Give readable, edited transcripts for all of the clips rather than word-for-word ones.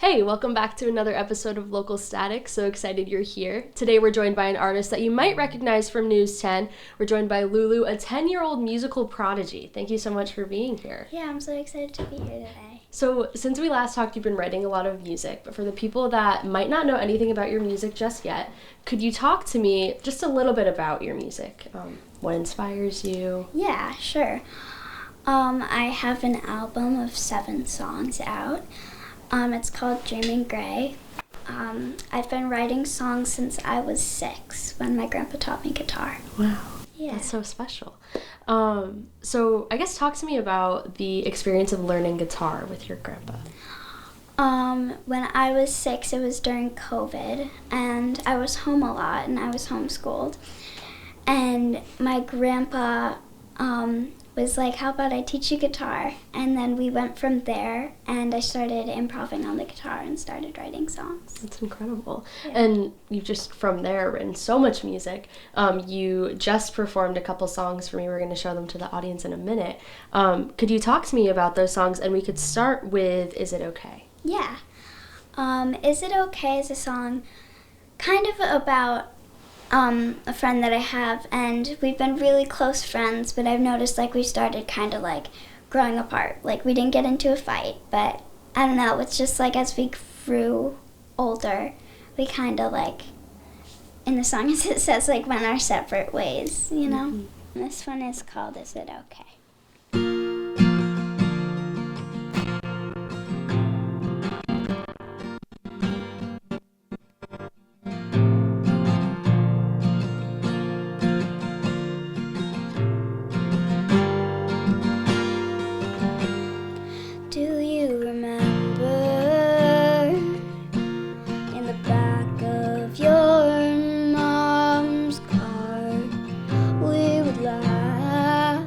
Hey, welcome back to another episode of Local Static. So excited you're here. Today we're joined by an artist that you might recognize from News 10. We're joined by Lulu, a 10-year-old musical prodigy. Thank you so much for being here. Yeah, I'm so excited to be here today. So since we last talked, you've been writing a lot of music, but for the people that might not know anything about your music just yet, could you talk to me just a little bit about your music? What inspires you? Yeah, sure. I have an album of 7 songs out. It's called Dreaming Gray. I've been writing songs since I was 6 when my grandpa taught me guitar. Wow. Yeah. That's so special. So I guess talk to me about the experience of learning guitar with your grandpa. When I was 6, it was during COVID, and I was home a lot, and I was homeschooled. And my grandpa was like, how about I teach you guitar? And then we went from there, and I started improvising on the guitar and started writing songs. That's incredible. Yeah. And you've just, from there, written so much music. You just performed a couple songs for me. We're going to show them to the audience in a minute. Could you talk to me about those songs? And we could start with Is It Okay? Yeah. Is It Okay is a song kind of about a friend that I have, and we've been really close friends, but I've noticed like we started kind of like growing apart. Like we didn't get into a fight, but I don't know, it's just like as we grew older, we kind of like, in the song it says like went our separate ways, you know? Mm-hmm. This one is called Is It Okay? Do you remember in the back of your mom's car we would laugh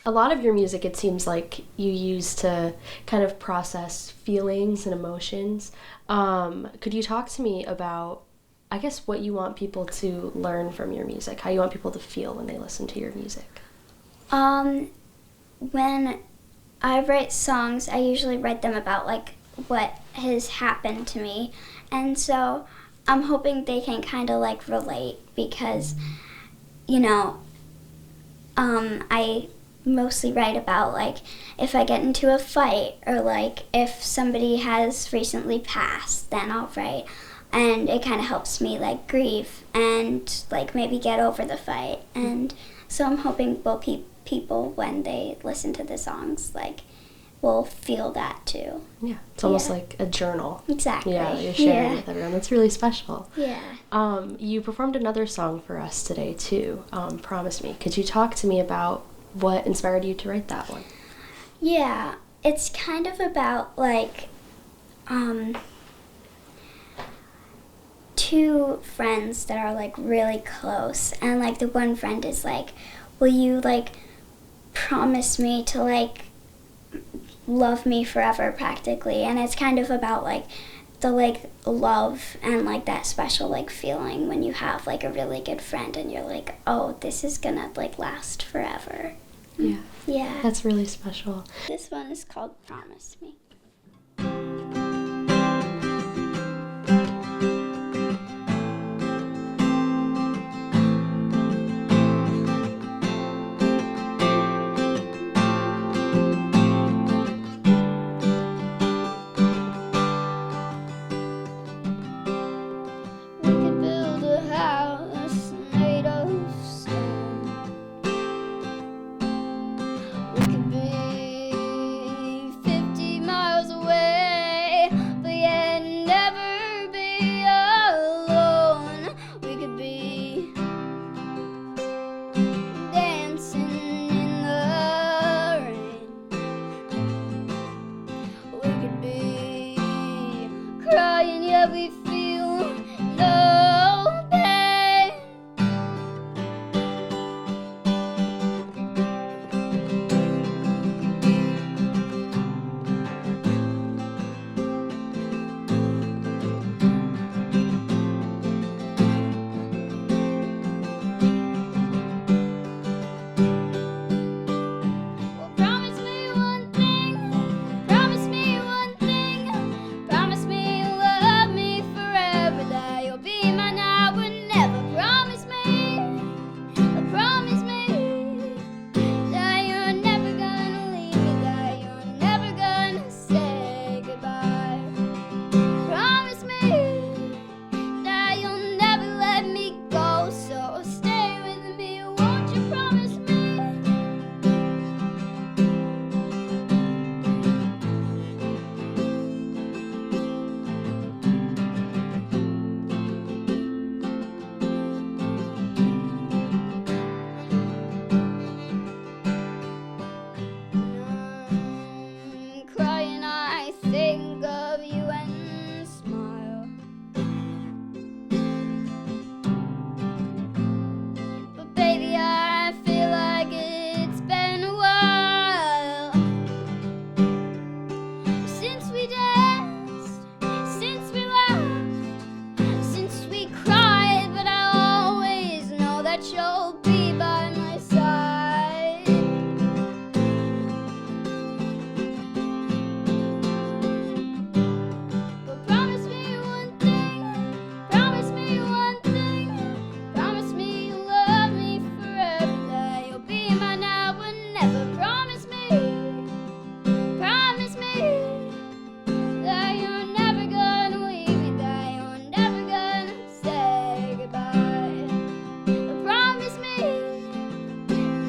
A lot of your music, it seems like you use to kind of process feelings and emotions. Could you talk to me about, I guess, what you want people to learn from your music, how you want people to feel when they listen to your music? When I write songs, I usually write them about like what has happened to me, and so I'm hoping they can kind of like relate because, you know, I mostly write about like if I get into a fight or like if somebody has recently passed, then I'll write, and it kind of helps me like grieve and like maybe get over the fight, and so I'm hoping people when they listen to the songs like will feel that too. Yeah, it's almost like a journal. Exactly. Yeah, you're sharing with everyone. That's really special. Yeah. You performed another song for us today too, Promise Me. Could you talk to me about what inspired you to write that one? Yeah, it's kind of about like two friends that are like really close, and like the one friend is like, will you like promise me to like love me forever practically, and it's kind of about like the like love and like that special like feeling when you have like a really good friend and you're like, oh, this is gonna like last forever. Yeah. Yeah. That's really special. This one is called Promise Me. We could build a house made of stone. We could be 50 miles away, but yet never be alone. We could be dancing in the rain. We could be crying, yet we feel no pain. Well, promise me one thing, promise me one thing, promise me you'll love me forever, that you'll be mine now and never. Promise me, promise me, that you're never gonna leave me, that you're never gonna say goodbye. Promise me that you'll never let me go, so stay with me, won't you promise me? Crying, I think of you and smile. But baby, I feel like it's been a while since we danced, since we laughed, since we cried, but I always know that you'll be by my side. But promise me one thing, promise me one thing, promise me you'll love me forever, that you'll be mine now and never. Promise me that you're never gonna leave me, that you're never gonna say goodbye. Promise me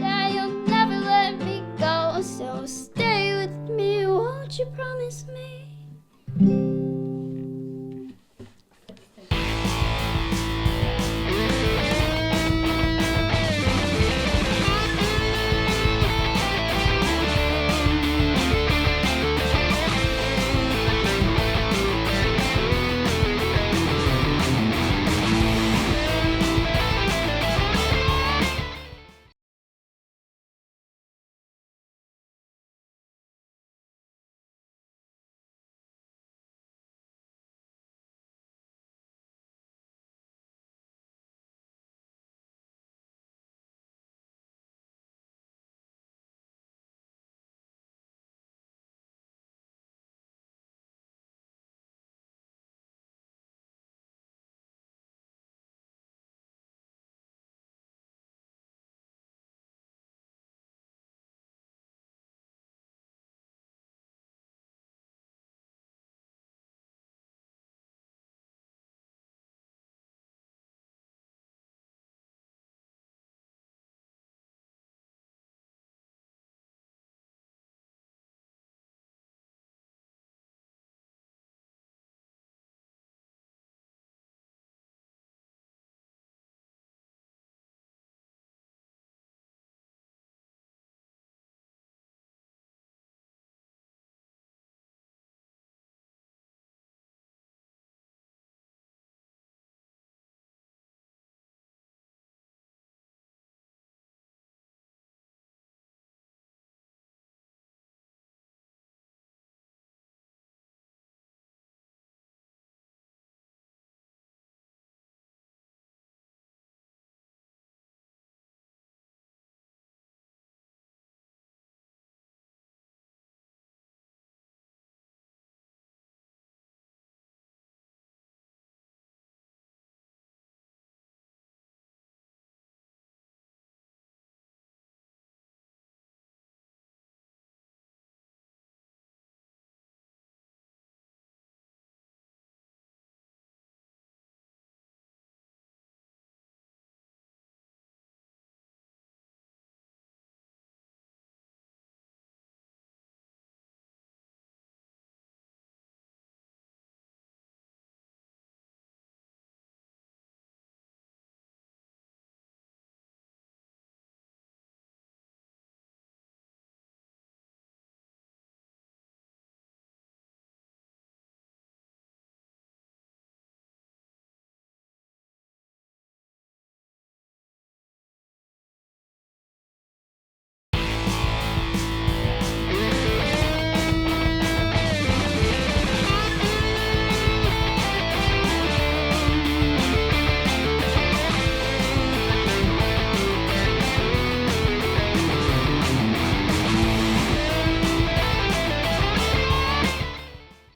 that you'll never let me go, so stay with me, won't you promise me?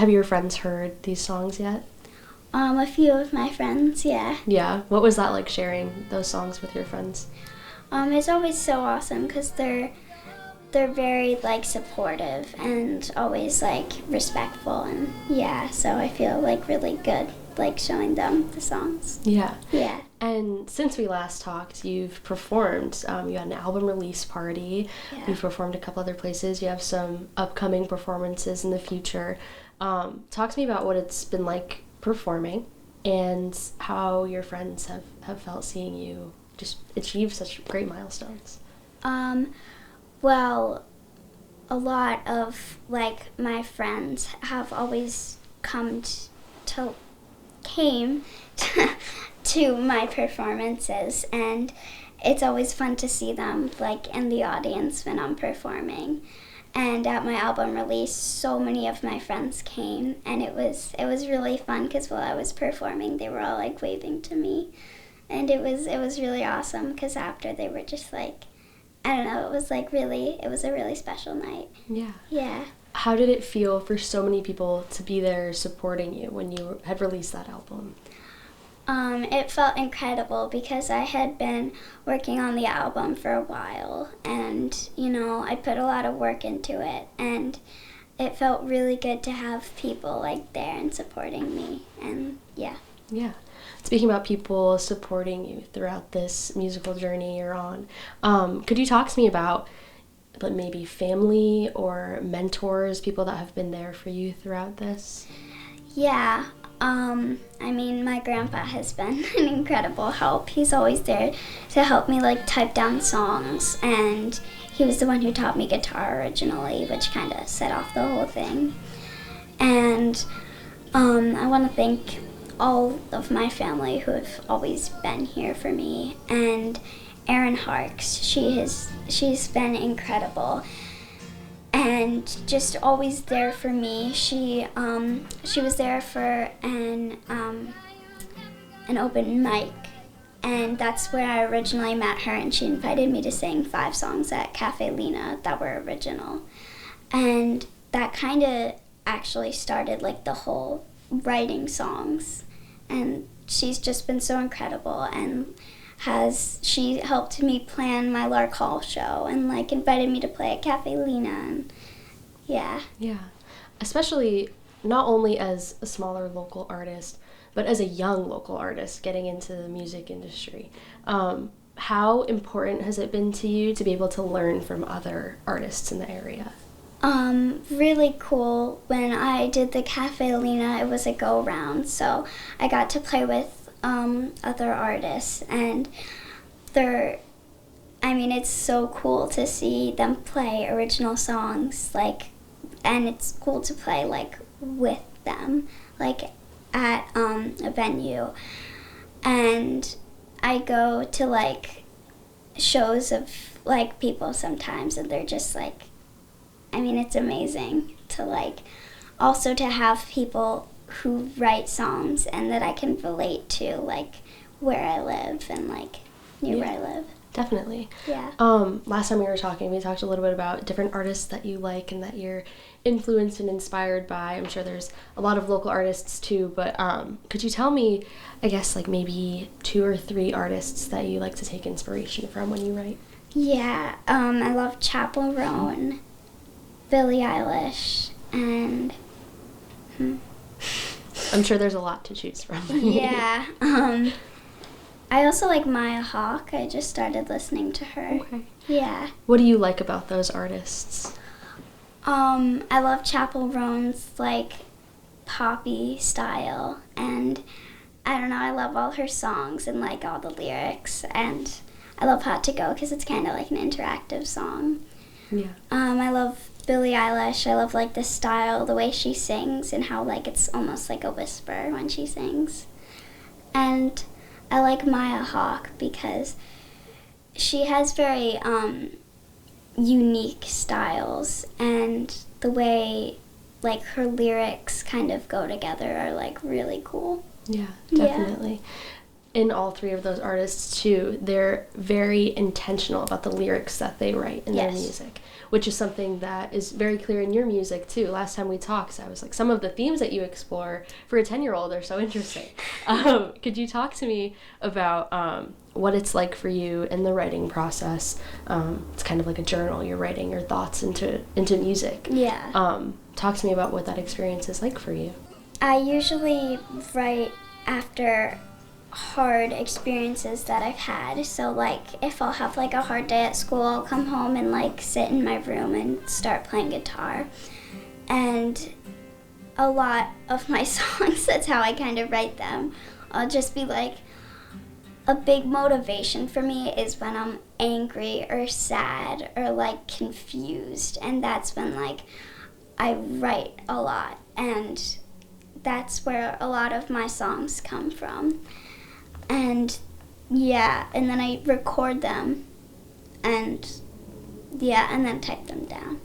Have your friends heard these songs yet? A few of my friends, yeah. Yeah. What was that like sharing those songs with your friends? It's always so awesome because they're very like supportive and always like respectful, and yeah, so I feel like really good like showing them the songs. Yeah. Yeah. And since we last talked, you've performed. You had an album release party. Yeah. You've performed a couple other places. You have some upcoming performances in the future. Talk to me about what it's been like performing and how your friends have felt seeing you just achieve such great milestones. Well, a lot of like my friends have always came to my performances, and it's always fun to see them like in the audience when I'm performing. And at my album release, so many of my friends came, and it was really fun because while I was performing, they were all like waving to me, and it was really awesome because after they were just like, I don't know, it was a really special night. Yeah. Yeah. How did it feel for so many people to be there supporting you when you had released that album? It felt incredible because I had been working on the album for a while, and, you know, I put a lot of work into it, and it felt really good to have people, like, there and supporting me, and, yeah. Yeah. Speaking about people supporting you throughout this musical journey you're on, could you talk to me about maybe family or mentors, people that have been there for you throughout this? Yeah. I mean, my grandpa has been an incredible help. He's always there to help me, like, type down songs, and he was the one who taught me guitar originally, which kind of set off the whole thing. And I want to thank all of my family who have always been here for me, and Erin Harks. She's been incredible and just always there for me. She was there for an open mic, and that's where I originally met her, and she invited me to sing 5 songs at Cafe Lena that were original. And that kind of actually started like the whole writing songs, and she's just been so incredible, and she helped me plan my Lark Hall show and like invited me to play at Cafe Lena, and yeah. Yeah. Especially not only as a smaller local artist, but as a young local artist getting into the music industry. How important has it been to you to be able to learn from other artists in the area? Really cool. When I did the Cafe Lena, it was a go-round, so I got to play with other artists, and it's so cool to see them play original songs, like, and it's cool to play like with them, like at a venue. And I go to like shows of like people sometimes, and they're just like, it's amazing to like also to have people who write songs and that I can relate to, like where I live and like near where I live. Definitely. Yeah. Last time we were talking, we talked a little bit about different artists that you like and that you're influenced and inspired by. I'm sure there's a lot of local artists too, but could you tell me, I guess, like maybe 2 or 3 artists that you like to take inspiration from when you write? Yeah, I love Chappell Roan, Billie Eilish, and I'm sure there's a lot to choose from. Yeah. I also like Maya Hawke. I just started listening to her. Okay. Yeah. What do you like about those artists? I love Chappell Roan's like poppy style, and I don't know, I love all her songs and like all the lyrics, and I love Hot to Go because it's kind of like an interactive song. Yeah. I love Billie Eilish. I love like the style, the way she sings, and how like it's almost like a whisper when she sings. And I like Maya Hawke because she has very unique styles, and the way like her lyrics kind of go together are like really cool. Yeah, definitely. Yeah. In all 3 of those artists too, they're very intentional about the lyrics that they write in their music. which is something that is very clear in your music too. Last time we talked, I was like, some of the themes that you explore for a 10-year-old are so interesting. Could you talk to me about what it's like for you in the writing process? It's kind of like a journal. You're writing your thoughts into music. Yeah. Talk to me about what that experience is like for you. I usually write after hard experiences that I've had. So like if I'll have like a hard day at school, I'll come home and like sit in my room and start playing guitar. And a lot of my songs, that's how I kind of write them. I'll just be like, a big motivation for me is when I'm angry or sad or like confused, and that's when like I write a lot, and that's where a lot of my songs come from. And yeah, and then I record them, and yeah, and then type them down.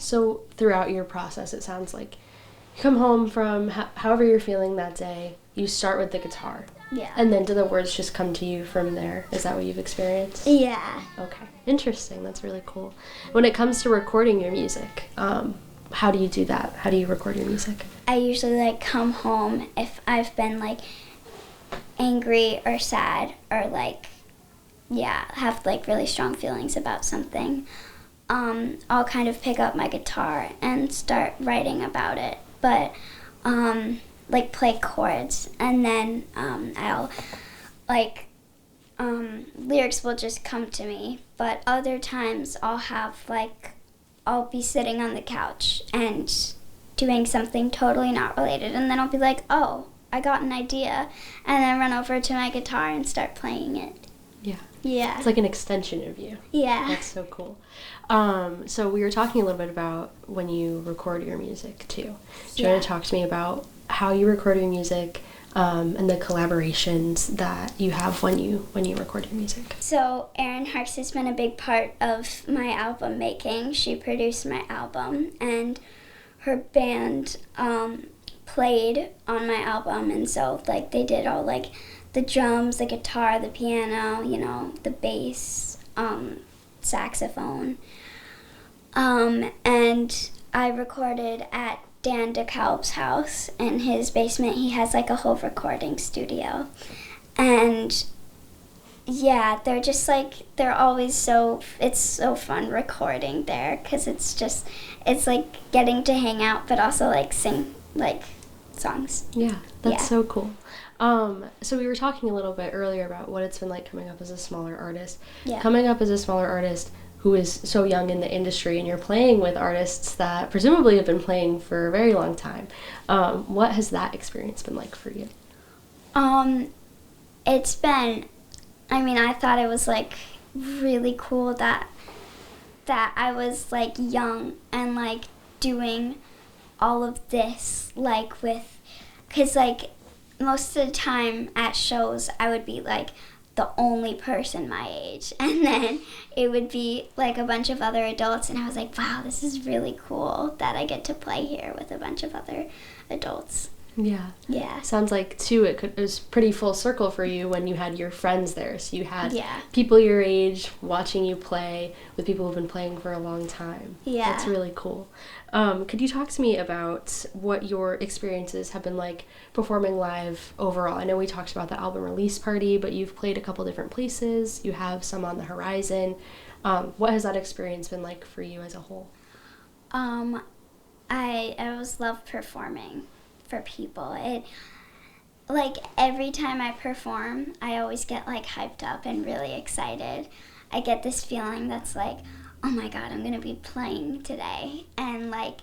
So throughout your process, it sounds like you come home from however you're feeling that day, you start with the guitar. Yeah. And then do the words just come to you from there? Is that what you've experienced? Yeah. Okay. Interesting. That's really cool. When it comes to recording your music, how do you do that? How do you record your music? I usually like come home if I've been like angry or sad or like, yeah, have like really strong feelings about something. I'll kind of pick up my guitar and start writing about it, but like play chords, and then I'll like lyrics will just come to me. But other times I'll be sitting on the couch and doing something totally not related, and then I'll be like, oh, I got an idea, and then run over to my guitar and start playing it. Yeah. Yeah. It's like an extension of you. Yeah. That's so cool. So we were talking a little bit about when you record your music too. Do you want to talk to me about how you record your music and the collaborations that you have when you record your music? So Erin Harks has been a big part of my album making. She produced my album, and her band played on my album, and so like they did all like the drums, the guitar, the piano, you know, the bass, saxophone. And I recorded at Dan DeKalb's house. In his basement, he has like a whole recording studio. And yeah, they're just like, it's so fun recording there, because it's like getting to hang out, but also like sing like songs. Yeah, that's so cool. So we were talking a little bit earlier about what it's been like coming up as a smaller artist. Yeah. Coming up as a smaller artist who is so young in the industry, and you're playing with artists that presumably have been playing for a very long time. What has that experience been like for you? It's been, I thought it was like really cool that I was like young and like doing all of this, like because like most of the time at shows I would be like the only person my age, and then it would be like a bunch of other adults, and I was like, wow, this is really cool that I get to play here with a bunch of other adults. Yeah. Yeah. Sounds like, too, it was pretty full circle for you when you had your friends there. So you had people your age watching you play with people who've been playing for a long time. Yeah. That's really cool. Could you talk to me about what your experiences have been like performing live overall? I know we talked about the album release party, but you've played a couple different places. You have some on the horizon. What has that experience been like for you as a whole? I always love performing for people. It, like, every time I perform, I always get like hyped up and really excited. I get this feeling that's like, oh my god, I'm gonna be playing today, and like,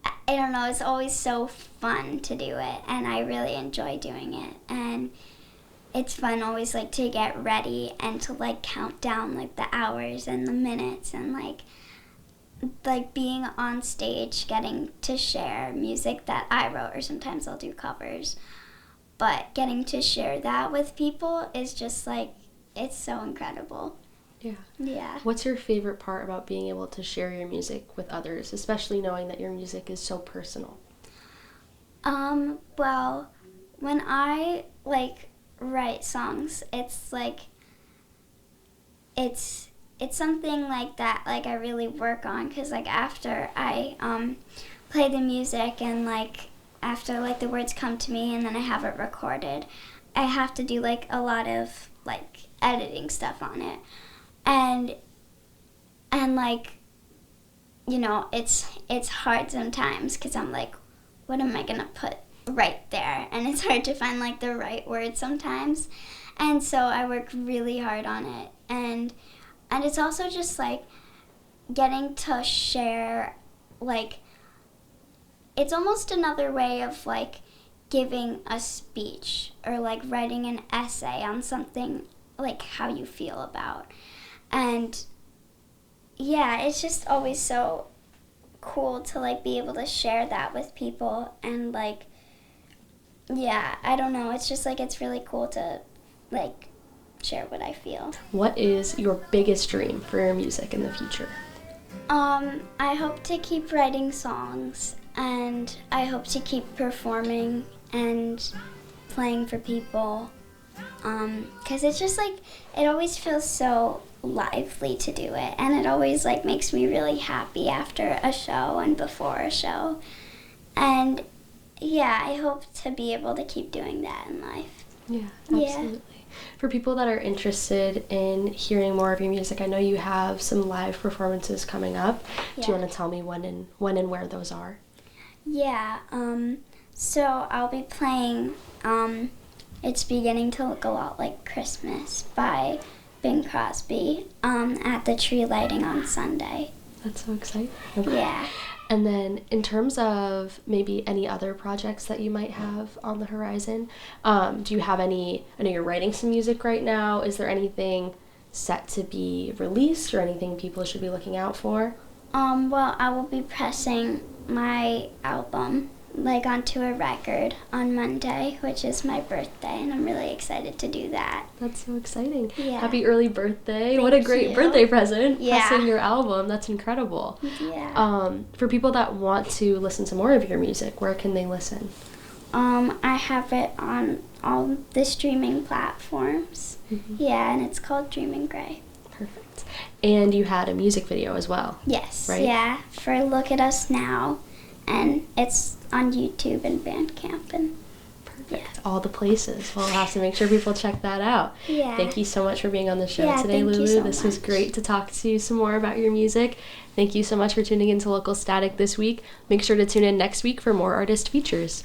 I don't know, it's always so fun to do it, and I really enjoy doing it. And it's fun always like to get ready and to like count down like the hours and the minutes, and like being on stage, getting to share music that I wrote, or sometimes I'll do covers, but getting to share that with people is just like, it's so incredible. Yeah. Yeah. What's your favorite part about being able to share your music with others, especially knowing that your music is so personal? Well, when I like write songs, it's like it's something like that, like I really work on, because like after I play the music, and like after like the words come to me and then I have it recorded, I have to do like a lot of like editing stuff on it, and like, you know, it's hard sometimes, because I'm like, what am I gonna put right there, and it's hard to find like the right word sometimes, and so I work really hard on it. And it's also just like getting to share, like, it's almost another way of like giving a speech, or like writing an essay on something like how you feel about. And yeah, it's just always so cool to like be able to share that with people, and like, yeah, I don't know, it's just like, it's really cool to like share what I feel. What is your biggest dream for your music in the future? I hope to keep writing songs, and I hope to keep performing and playing for people. 'Cause it's just like, it always feels so lively to do it, and it always like makes me really happy after a show and before a show. And yeah, I hope to be able to keep doing that in life. Yeah, absolutely. For people that are interested in hearing more of your music, I know you have some live performances coming up. Yeah. Do you want to tell me when and where those are? Yeah, so I'll be playing It's Beginning to Look a Lot Like Christmas by Bing Crosby at the tree lighting on Sunday. That's so exciting. Yeah. And then in terms of maybe any other projects that you might have on the horizon, do you have any, I know you're writing some music right now, is there anything set to be released or anything people should be looking out for? Well, I will be pressing my album like onto a record on Monday, which is my birthday, and I'm really excited to do that. That's so exciting. Yeah. Happy early birthday. Thank What a great you. birthday present. Yeah. Pressing your album. That's incredible. Yeah. For people that want to listen to more of your music, where can they listen? I have it on all the streaming platforms. Yeah, and it's called Dreaming Gray. Perfect. And you had a music video as well. Yes. Right? Yeah, for Look at Us Now, and it's on YouTube and Bandcamp and Perfect. All the places. We'll have to make sure people check that out. Yeah. Thank you so much for being on the show Yeah, today, thank you Lulu. so This was much. great to talk to you some more about your music. Thank you so much for tuning into Local Static this week. Make sure to tune in next week for more artist features.